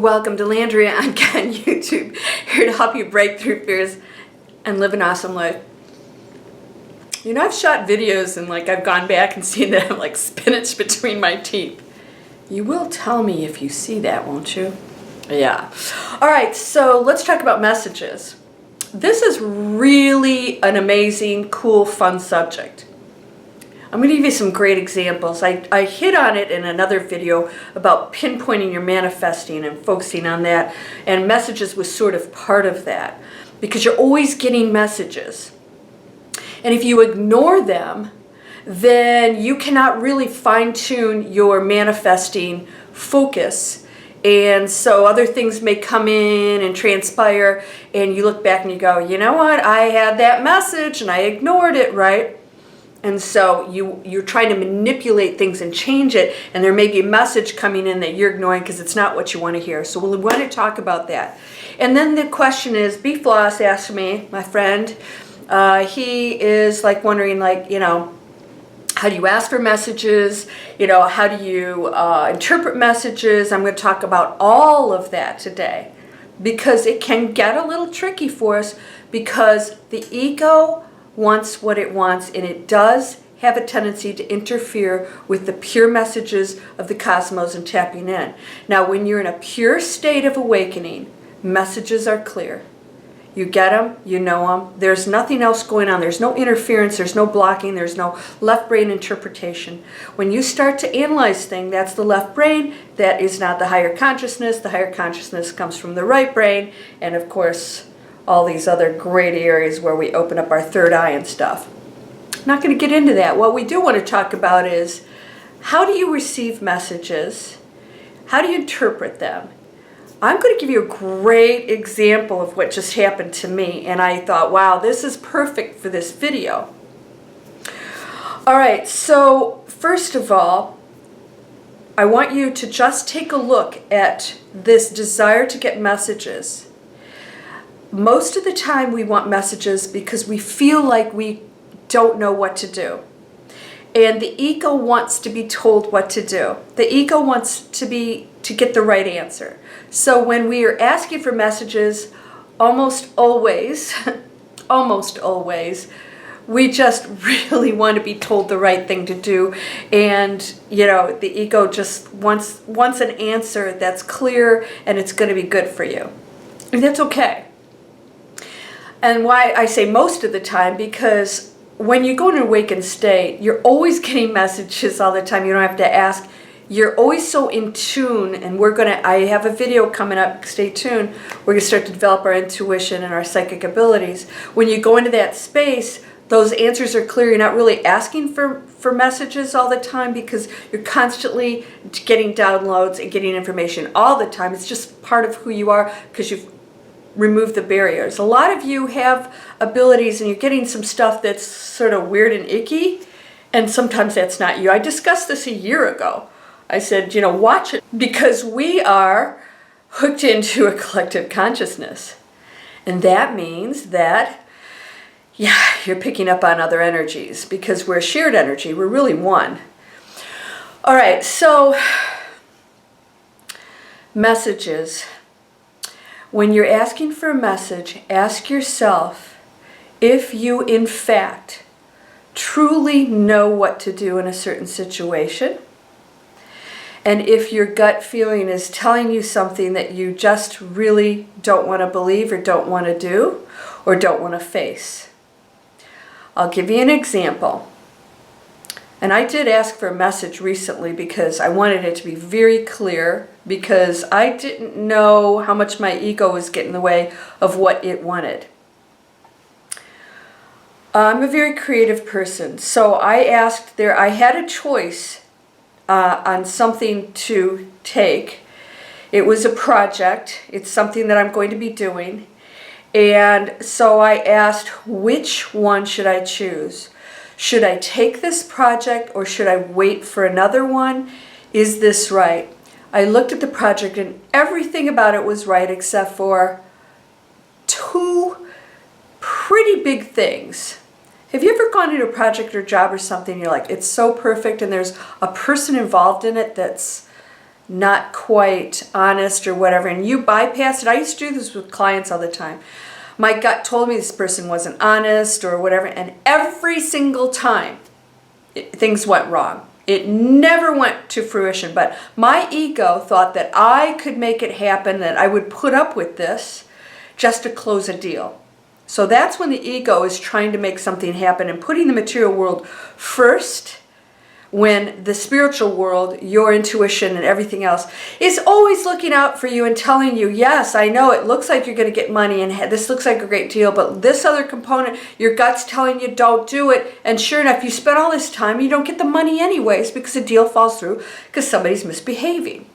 Welcome to Landria Onkka on YouTube, here to help you break through fears and live an awesome life. You know, I've shot videos and I've gone back and seen that I'm like spinach between my teeth. You will tell me if you see that, won't you? Yeah. All right, so let's talk about messages. This is really an amazing, cool, fun subject. I'm going to give you some great examples. I hit on it in another video about pinpointing your manifesting and focusing on that, and messages was sort of part of that because you're always getting messages. And if you ignore them, then you cannot really fine-tune your manifesting focus. And so other things may come in and transpire, and you look back and you go, you know what, I had that message and I ignored it, right? And so you're trying to manipulate things and change it, and there may be a message coming in that you're ignoring because it's not what you want to hear. So we'll want to talk about that. And then the question is, B Floss asked me, my friend, he is wondering, how do you ask for messages? How do you interpret messages? I'm going to talk about all of that today because it can get a little tricky for us because the ego wants what it wants, and it does have a tendency to interfere with the pure messages of the cosmos and tapping in. Now, when you're in a pure state of awakening, messages are clear. You get them, you know them. There's nothing else going on. There's no interference. There's no blocking. There's no left brain interpretation. When you start to analyze things, that's the left brain. That is not the higher consciousness. The higher consciousness comes from the right brain. And of course, all these other great areas where we open up our third eye and stuff. I'm not going to get into that. What we do want to talk about is, how do you receive messages? How do you interpret them? I'm going to give you a great example of what just happened to me, and I thought, wow, this is perfect for this video. All right, so first of all, I want you to just take a look at this desire to get messages. Most of the time we want messages because we feel like we don't know what to do. And the ego wants to be told what to do. The ego wants to get the right answer. So when we are asking for messages, almost always, we just really want to be told the right thing to do. And, the ego just wants an answer that's clear and it's going to be good for you. And that's okay. And why I say most of the time, because when you go in an awakened state, you're always getting messages all the time. You don't have to ask. You're always so in tune, and I have a video coming up, stay tuned. We're going to start to develop our intuition and our psychic abilities. When you go into that space, those answers are clear. You're not really asking for messages all the time because you're constantly getting downloads and getting information all the time. It's just part of who you are because you've remove the barriers. A lot of you have abilities and you're getting some stuff that's sort of weird and icky, and sometimes that's not you. I discussed this a year ago. I said, watch it, because we are hooked into a collective consciousness. And that means that, you're picking up on other energies because we're a shared energy. We're really one. All right, so messages. When you're asking for a message, ask yourself if you, in fact, truly know what to do in a certain situation, and if your gut feeling is telling you something that you just really don't want to believe or don't want to do or don't want to face. I'll give you an example. And I did ask for a message recently because I wanted it to be very clear, because I didn't know how much my ego was getting in the way of what it wanted. I'm a very creative person, so I asked there, I had a choice on something to take. It was a project. It's something that I'm going to be doing. And so I asked, which one should I choose? Should I take this project or should I wait for another one? Is this right? I looked at the project and everything about it was right except for two pretty big things. Have you ever gone into a project or job or something and you're like, it's so perfect and there's a person involved in it that's not quite honest or whatever, and you bypass it. I used to do this with clients all the time. My gut told me this person wasn't honest or whatever, and every single time things went wrong. It never went to fruition, but my ego thought that I could make it happen, that I would put up with this just to close a deal. So that's when the ego is trying to make something happen and putting the material world first, when the spiritual world, your intuition and everything else, is always looking out for you and telling you, yes, I know it looks like you're going to get money and this looks like a great deal, but this other component, your gut's telling you don't do it. And sure enough, you spend all this time, you don't get the money anyways because the deal falls through because somebody's misbehaving.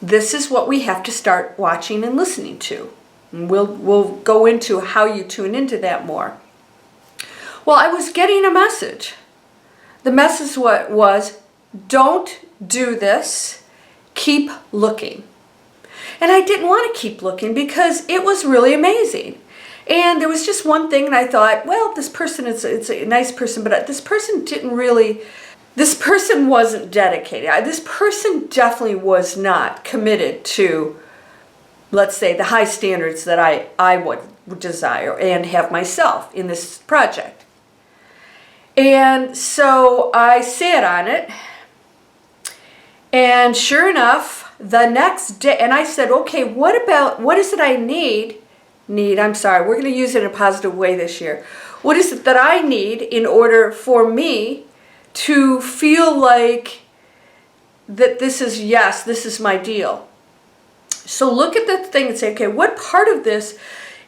This is what we have to start watching and listening to. And we'll go into how you tune into that more. Well, I was getting a message. The message was, don't do this, keep looking. And I didn't want to keep looking because it was really amazing. And there was just one thing, and I thought, well, this person it's a nice person, but this person wasn't dedicated. This person definitely was not committed to, let's say, the high standards that I would desire and have myself in this project. And so I sat on it, and sure enough, the next day, and I said, okay, what is it I need, I'm sorry, we're going to use it in a positive way this year. What is it that I need in order for me to feel like that this is my deal? So look at the thing and say, okay, what part of this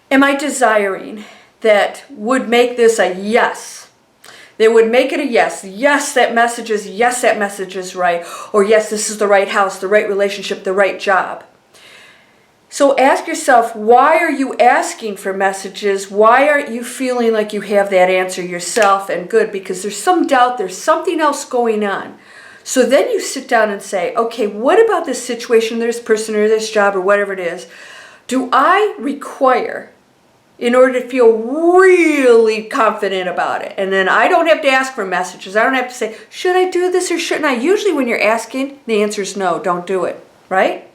am I desiring that would make this a yes? They would make it a yes. Yes, that message is right. Or yes, this is the right house, the right relationship, the right job. So ask yourself, why are you asking for messages? Why aren't you feeling like you have that answer yourself and good? Because there's some doubt, there's something else going on. So then you sit down and say, okay, what about this situation, this person or this job or whatever it is, do I require in order to feel really confident about it? And then I don't have to ask for messages. I don't have to say, should I do this or shouldn't I? Usually when you're asking, the answer is no, don't do it, right?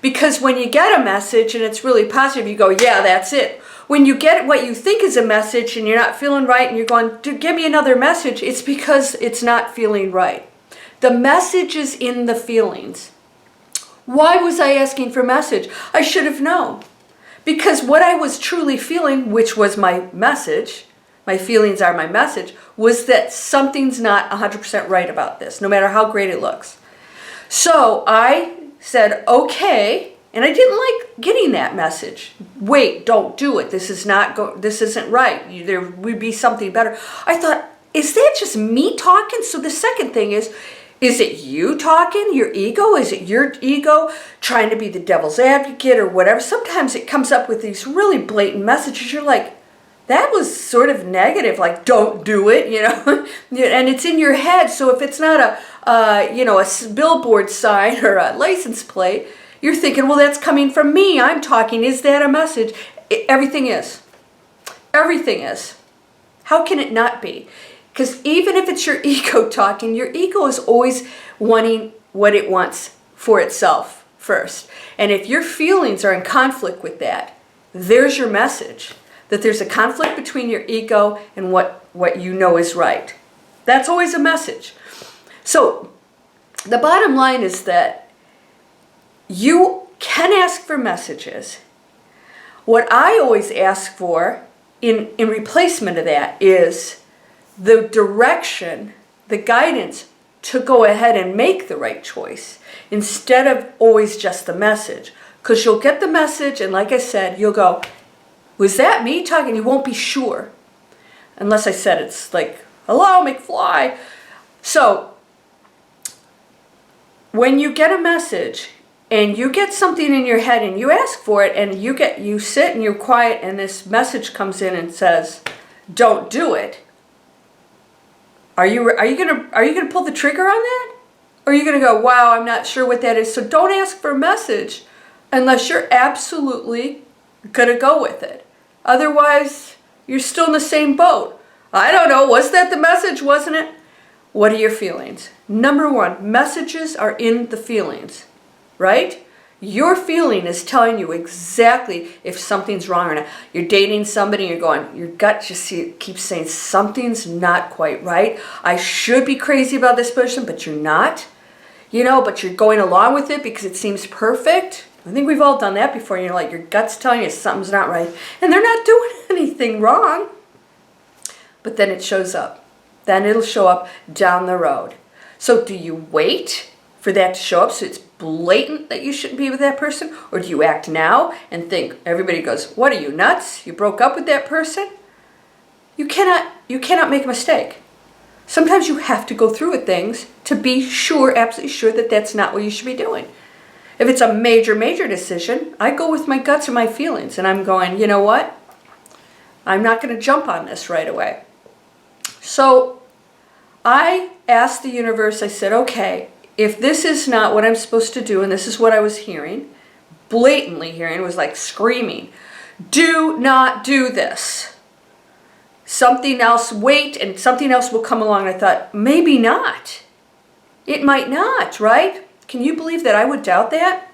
Because when you get a message and it's really positive, you go, yeah, that's it. When you get what you think is a message and you're not feeling right and you're going, give me another message, it's because it's not feeling right. The message is in the feelings. Why was I asking for message? I should have known. Because what I was truly feeling, which was my message, my feelings are my message, was that something's not 100% right about this, no matter how great it looks. So I said, okay, and I didn't like getting that message. Wait, don't do it. This isn't right. There would be something better. I thought, is that just me talking? So the second thing is it you talking, your ego? Is it your ego trying to be the devil's advocate or whatever? Sometimes it comes up with these really blatant messages. You're like, that was sort of negative, like, don't do it, and it's in your head. So if it's not a billboard sign or a license plate, you're thinking, well, that's coming from me. I'm talking. Is that a message? Everything is. Everything is. How can it not be? Because even if it's your ego talking, your ego is always wanting what it wants for itself first. And if your feelings are in conflict with that, there's your message. That there's a conflict between your ego and what you know is right. That's always a message. So the bottom line is that you can ask for messages. What I always ask for in replacement of that is the direction, the guidance to go ahead and make the right choice instead of always just the message. Because you'll get the message and like I said, you'll go, was that me talking? You won't be sure. Unless I said it's like, hello, McFly. So when you get a message and you get something in your head and you ask for it and you sit and you're quiet and this message comes in and says, don't do it. Are you gonna pull the trigger on that? Or are you gonna go, wow, I'm not sure what that is. So don't ask for a message unless you're absolutely gonna go with it. Otherwise, you're still in the same boat. I don't know, was that the message, wasn't it? What are your feelings? Number one, messages are in the feelings, right? Your feeling is telling you exactly if something's wrong or not. You're dating somebody and you're going, your gut just keeps saying something's not quite right. I should be crazy about this person, but you're not. You know, but you're going along with it because it seems perfect. I think we've all done that before. You're like, your gut's telling you something's not right. And they're not doing anything wrong. But then it shows up. Then it'll show up down the road. So do you wait for that to show up so it's blatant that you shouldn't be with that person? Or do you act now and think, everybody goes, what are you, nuts? You broke up with that person? You cannot make a mistake. Sometimes you have to go through with things to be sure, absolutely sure that that's not what you should be doing. If it's a major, major decision, I go with my guts and my feelings. And I'm going, you know what? I'm not going to jump on this right away. So I asked the universe, I said, okay, if this is not what I'm supposed to do, and this is what I was hearing, blatantly hearing, it was like screaming, do not do this. Something else, wait, and something else will come along. And I thought, maybe not. It might not, right? Can you believe that I would doubt that?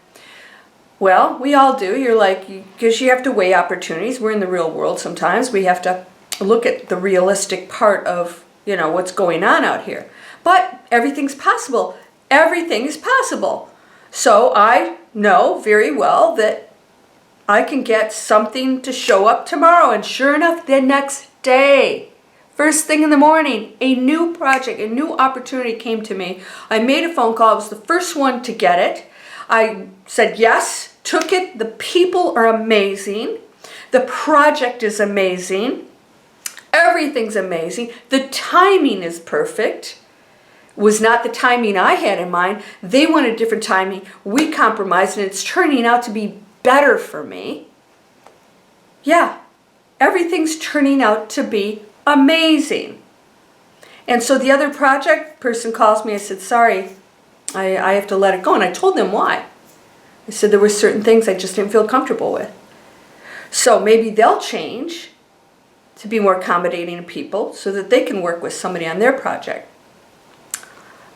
Well, we all do. You're like, because you have to weigh opportunities. We're in the real world sometimes. We have to look at the realistic part of, you know, what's going on out here. But everything's possible. Everything is possible. So I know very well that I can get something to show up tomorrow. And sure enough, the next day, first thing in the morning, a new project, a new opportunity came to me. I made a phone call. I was the first one to get it. I said yes, took it. The people are amazing. The project is amazing. Everything's amazing. The timing is perfect. Was not the timing I had in mind. They wanted different timing. We compromised, and it's turning out to be better for me. Yeah, everything's turning out to be amazing. And so the other project person calls me. I said, sorry, I have to let it go. And I told them why. I said there were certain things I just didn't feel comfortable with. So maybe they'll change to be more accommodating to people so that they can work with somebody on their project.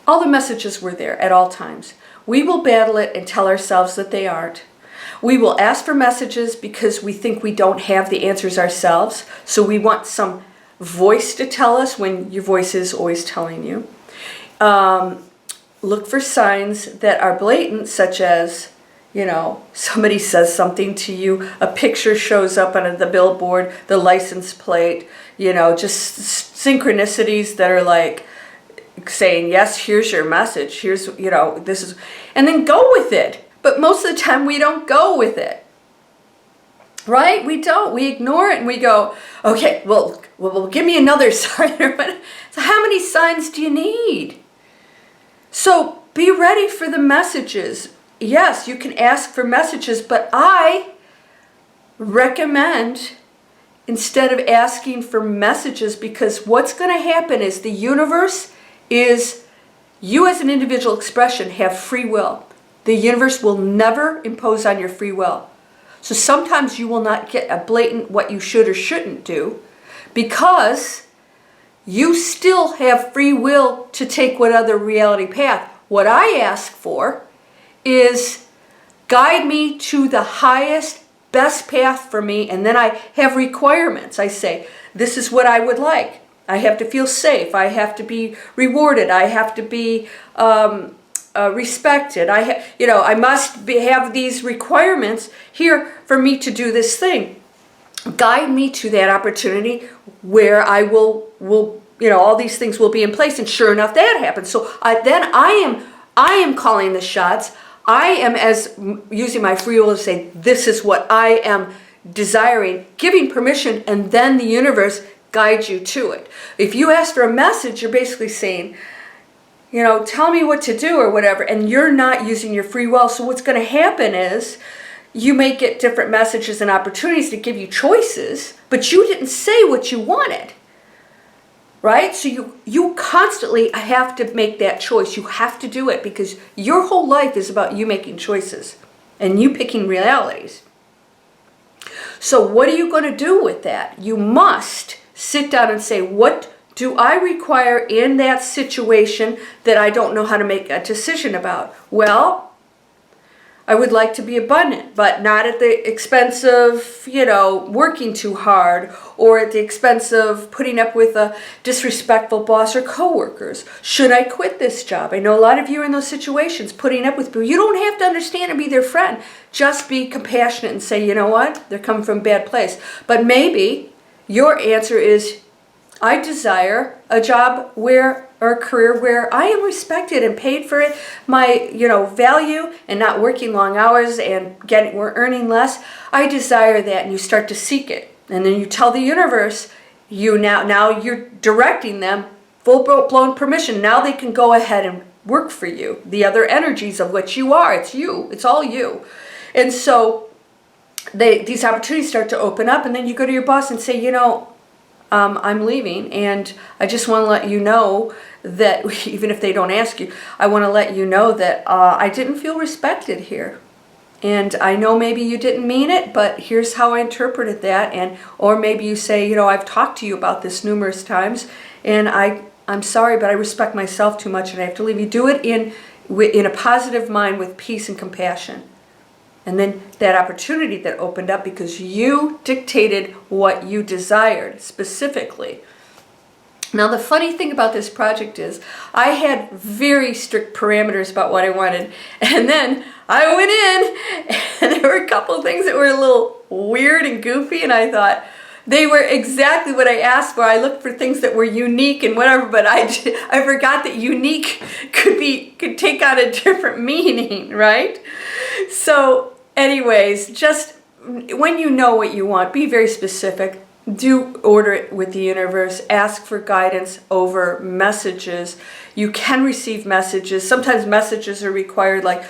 All the messages were there at all times. We will battle it and tell ourselves that they aren't. We will ask for messages because we think we don't have the answers ourselves. So we want some voice to tell us when your voice is always telling you. Look for signs that are blatant, such as, you know, somebody says something to you, a picture shows up on the billboard, the license plate, you know, just synchronicities that are like saying, yes, here's your message, here's, you know, this is, and then go with it. But most of the time we don't go with it. Right? We don't. We ignore it and we go, okay, well give me another sign. So how many signs do you need? So be ready for the messages. Yes, you can ask for messages, but I recommend instead of asking for messages, because what's going to happen is the universe is, you as an individual expression have free will. The universe will never impose on your free will. So sometimes you will not get a blatant what you should or shouldn't do because you still have free will to take what other reality path. What I ask for is guide me to the highest, best path for me, and then I have requirements. I say, this is what I would like. I have to feel safe. I have to be rewarded. I have to be respected. I must have these requirements here for me to do this thing. Guide me to that opportunity where I will all these things will be in place. And sure enough, that happens. So then I am calling the shots. I am using my free will to say, this is what I am desiring, giving permission, and then the universe guides you to it. If you ask for a message, you're basically saying, tell me what to do or whatever, and you're not using your free will. So what's going to happen is you may get different messages and opportunities to give you choices, but you didn't say what you wanted, right? So you constantly have to make that choice. You have to do it because your whole life is about you making choices and you picking realities. So what are you going to do with that? You must sit down and say, what do I require in that situation that I don't know how to make a decision about? Well, I would like to be abundant, but not at the expense of, working too hard, or at the expense of putting up with a disrespectful boss or coworkers. Should I quit this job? I know a lot of you are in those situations, putting up with people. You don't have to understand and be their friend. Just be compassionate and say, you know what? They're coming from a bad place. But maybe your answer is, I desire a job or a career where I am respected and paid for it, my value, and not working long hours and we're earning less. I desire that, and you start to seek it, and then you tell the universe, now you're directing them full-blown permission. Now they can go ahead and work for you. The other energies of which you are, it's you, it's all you, and so these opportunities start to open up, and then you go to your boss and say, I'm leaving, and I just want to let you know that even if they don't ask you, I want to let you know that I didn't feel respected here. And I know maybe you didn't mean it, but here's how I interpreted that. Or maybe you say, I've talked to you about this numerous times, and I'm sorry, but I respect myself too much and I have to leave. You do it in a positive mind with peace and compassion. And then that opportunity that opened up because you dictated what you desired specifically. Now, the funny thing about this project is I had very strict parameters about what I wanted. And then I went in and there were a couple of things that were a little weird and goofy. And I thought they were exactly what I asked for. I looked for things that were unique and whatever, but I forgot that unique could take on a different meaning, right? So anyways, just when you know what you want, be very specific. Do order it with the universe. Ask for guidance over messages. You can receive messages. Sometimes messages are required, like,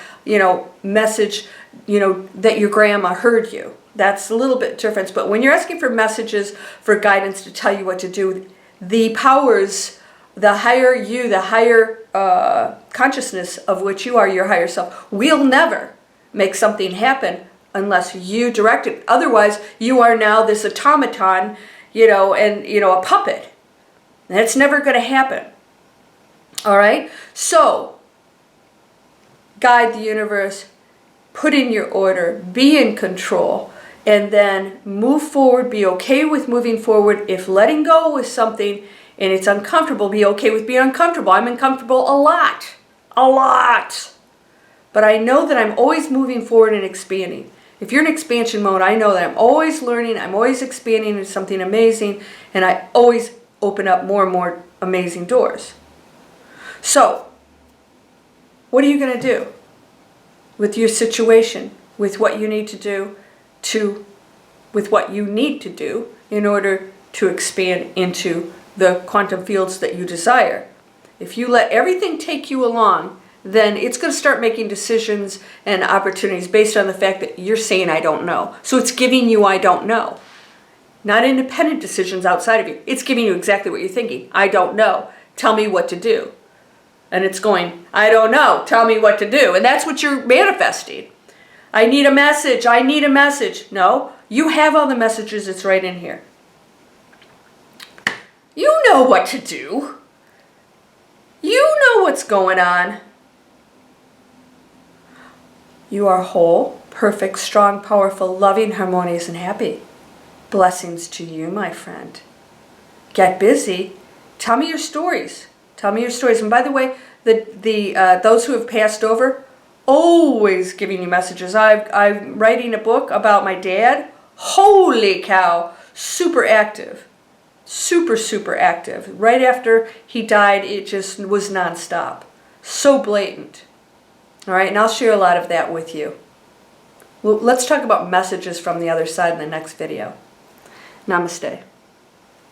message, that your grandma heard you. That's a little bit different. But when you're asking for messages for guidance to tell you what to do, the powers, the higher you, the higher consciousness of which you are, your higher self, will never make something happen unless you direct it. Otherwise, you are now this automaton, and a puppet. And it's never going to happen. All right? So, guide the universe, put in your order, be in control, and then move forward. Be okay with moving forward. If letting go is something and it's uncomfortable, be okay with being uncomfortable. I'm uncomfortable a lot. But I know that I'm always moving forward and expanding. If you're in expansion mode, I know that I'm always learning, I'm always expanding into something amazing, and I always open up more and more amazing doors. So, what are you going to do with your situation, with what you need to do, with what you need to do in order to expand into the quantum fields that you desire? If you let everything take you along, then it's going to start making decisions and opportunities based on the fact that you're saying, I don't know. So it's giving you, I don't know. Not independent decisions outside of you. It's giving you exactly what you're thinking. I don't know. Tell me what to do. And it's going, I don't know. Tell me what to do. And that's what you're manifesting. I need a message. I need a message. No, you have all the messages. It's right in here. You know what to do. You know what's going on. You are whole, perfect, strong, powerful, loving, harmonious, and happy. Blessings to you, my friend. Get busy. Tell me your stories. Tell me your stories. And by the way, those who have passed over, always giving you messages. I'm writing a book about my dad. Holy cow. Super active. Super active. Right after he died, it just was nonstop. So blatant. All right, and I'll share a lot of that with you. Well, let's talk about messages from the other side in the next video. Namaste.